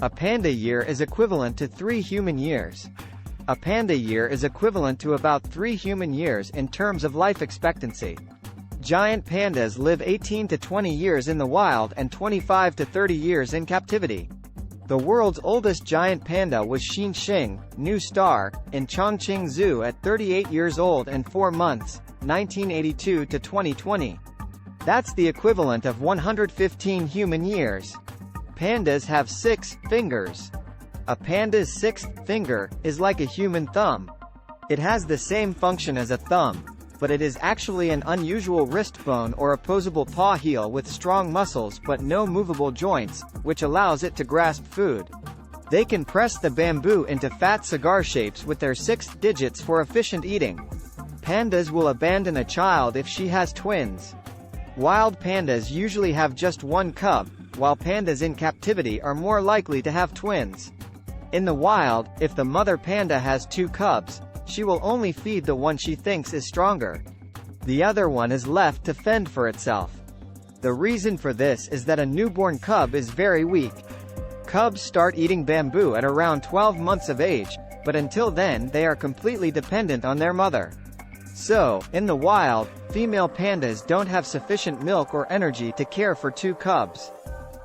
A panda year is equivalent to 3 human years. A panda year is equivalent to about 3 human years in terms of life expectancy. Giant pandas live 18 to 20 years in the wild and 25 to 30 years in captivity. The world's oldest giant panda was Xinxing, New Star, in Chongqing Zoo at 38 years old and 4 months, 1982 to 2020. That's the equivalent of 115 human years. Pandas have 6 fingers. A panda's 6th finger is like a human thumb. It has the same function as a thumb, but it is actually an unusual wrist bone or opposable paw heel with strong muscles but no movable joints, which allows it to grasp food. They can press the bamboo into fat cigar shapes with their 6 digits for efficient eating. Pandas will abandon a child if she has twins. Wild pandas usually have just one cub, while pandas in captivity are more likely to have twins. In the wild, if the mother panda has 2 cubs, she will only feed the one she thinks is stronger. The other one is left to fend for itself. The reason for this is that a newborn cub is very weak. Cubs start eating bamboo at around 12 months of age, but until then they are completely dependent on their mother. So, in the wild, female pandas don't have sufficient milk or energy to care for 2 cubs.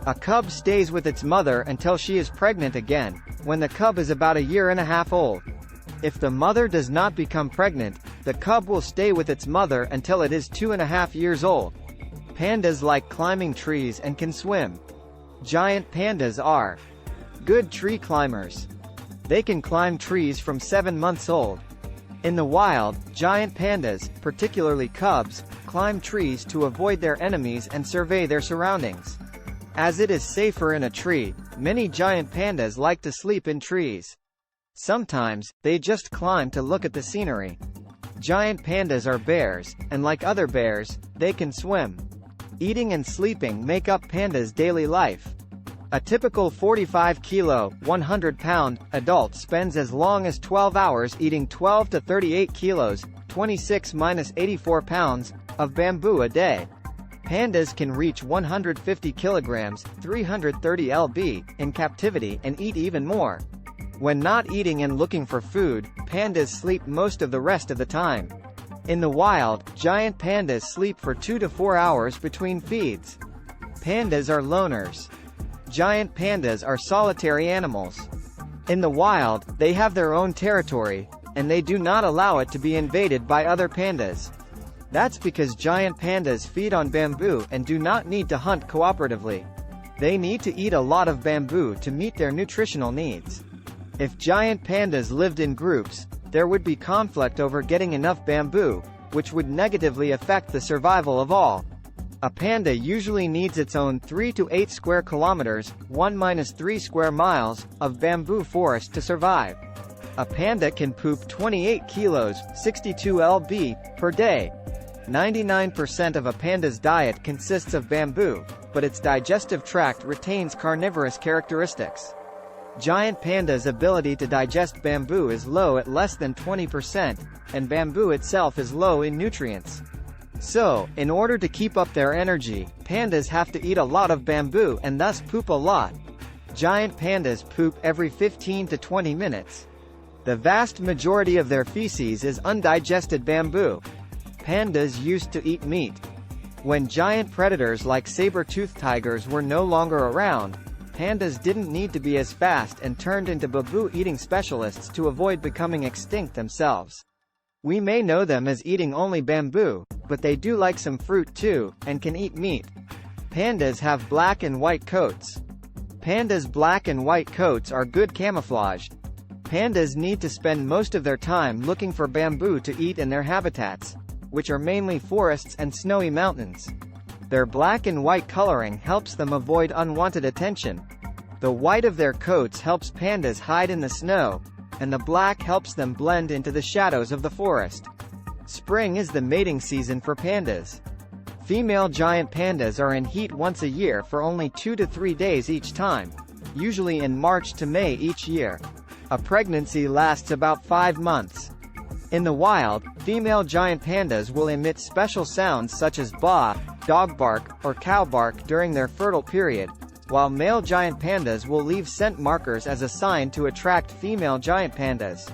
A cub stays with its mother until she is pregnant again, when the cub is about a year and a half old. If the mother does not become pregnant, the cub will stay with its mother until it is 2.5 years old. Pandas like climbing trees and can swim. Giant pandas are good tree climbers. They can climb trees from 7 months old. In the wild, giant pandas, particularly cubs, climb trees to avoid their enemies and survey their surroundings. As it is safer in a tree, many giant pandas like to sleep in trees. Sometimes, they just climb to look at the scenery. Giant pandas are bears, and like other bears, they can swim. Eating and sleeping make up pandas' daily life. A typical 45-kilo, 100-pound, adult spends as long as 12 hours eating 12 to 38 kilos, 26-84 pounds, of bamboo a day. Pandas can reach 150 kilograms, 330 lb, in captivity and eat even more. When not eating and looking for food, pandas sleep most of the rest of the time. In the wild, giant pandas sleep for 2 to 4 hours between feeds. Pandas are loners. Giant pandas are solitary animals. In the wild, they have their own territory, and they do not allow it to be invaded by other pandas. That's because giant pandas feed on bamboo and do not need to hunt cooperatively. They need to eat a lot of bamboo to meet their nutritional needs. If giant pandas lived in groups, there would be conflict over getting enough bamboo, which would negatively affect the survival of all. A panda usually needs its own 3 to 8 square kilometers, 1-3 square miles, of bamboo forest to survive. A panda can poop 28 kilos, 62 lb, per day. 99% of a panda's diet consists of bamboo, but its digestive tract retains carnivorous characteristics. Giant pandas' ability to digest bamboo is low at less than 20%, and bamboo itself is low in nutrients. So, in order to keep up their energy, pandas have to eat a lot of bamboo and thus poop a lot. Giant pandas poop every 15 to 20 minutes. The vast majority of their feces is undigested bamboo. Pandas used to eat meat. When giant predators like saber-toothed tigers were no longer around, pandas didn't need to be as fast and turned into bamboo-eating specialists to avoid becoming extinct themselves. We may know them as eating only bamboo, but they do like some fruit too, and can eat meat. Pandas have black and white coats. Pandas' black and white coats are good camouflage. Pandas need to spend most of their time looking for bamboo to eat in their habitats, which are mainly forests and snowy mountains. Their black and white coloring helps them avoid unwanted attention. The white of their coats helps pandas hide in the snow, and the black helps them blend into the shadows of the forest. Spring is the mating season for pandas. Female giant pandas are in heat once a year for only 2 to 3 days each time, usually in March to May each year. A pregnancy lasts about 5 months. In the wild, female giant pandas will emit special sounds such as baa, dog bark, or cow bark during their fertile period, while male giant pandas will leave scent markers as a sign to attract female giant pandas.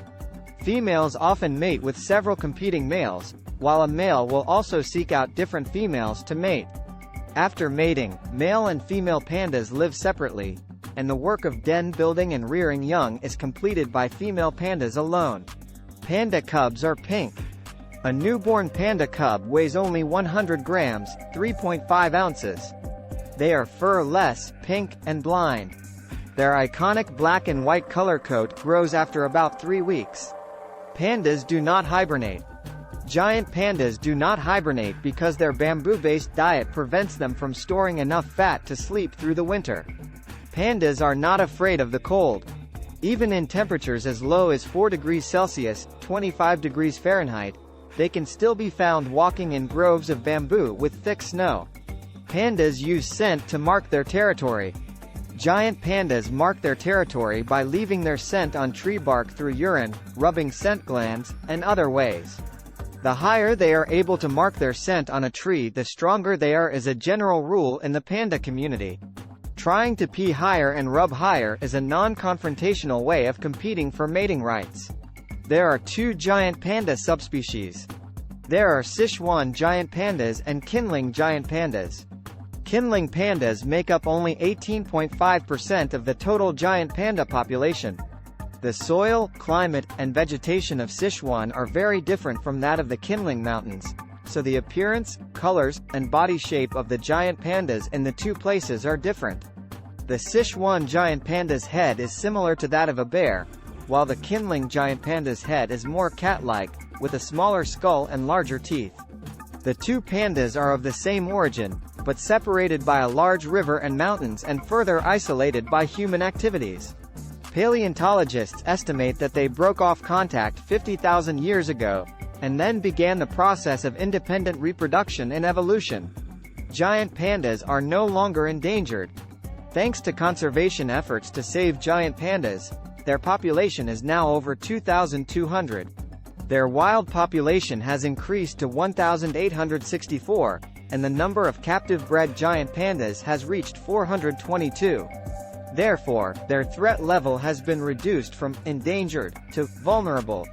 Females often mate with several competing males, while a male will also seek out different females to mate. After mating, male and female pandas live separately, and the work of den building and rearing young is completed by female pandas alone. Panda cubs are pink. A newborn panda cub weighs only 100 grams, 3.5 ounces. They are fur-less, pink, and blind. Their iconic black and white color coat grows after about 3 weeks. Pandas do not hibernate. Giant pandas do not hibernate because their bamboo-based diet prevents them from storing enough fat to sleep through the winter. Pandas are not afraid of the cold. Even in temperatures as low as 4 degrees Celsius, 25 degrees Fahrenheit, they can still be found walking in groves of bamboo with thick snow. Pandas use scent to mark their territory. Giant pandas mark their territory by leaving their scent on tree bark through urine, rubbing scent glands, and other ways. The higher they are able to mark their scent on a tree, the stronger they are as a general rule in the panda community. Trying to pee higher and rub higher is a non-confrontational way of competing for mating rights. There are 2 giant panda subspecies. There are Sichuan giant pandas and Kinling giant pandas. Kinling pandas make up only 18.5% of the total giant panda population. The soil, climate, and vegetation of Sichuan are very different from that of the Kinling Mountains, so the appearance, colors, and body shape of the giant pandas in the 2 places are different. The Sichuan giant panda's head is similar to that of a bear, while the Kinling giant panda's head is more cat-like, with a smaller skull and larger teeth. The 2 pandas are of the same origin, but separated by a large river and mountains and further isolated by human activities. Paleontologists estimate that they broke off contact 50,000 years ago, and then began the process of independent reproduction and evolution. Giant pandas are no longer endangered. Thanks to conservation efforts to save giant pandas, their population is now over 2,200. Their wild population has increased to 1,864, and the number of captive-bred giant pandas has reached 422. Therefore, their threat level has been reduced from endangered to vulnerable.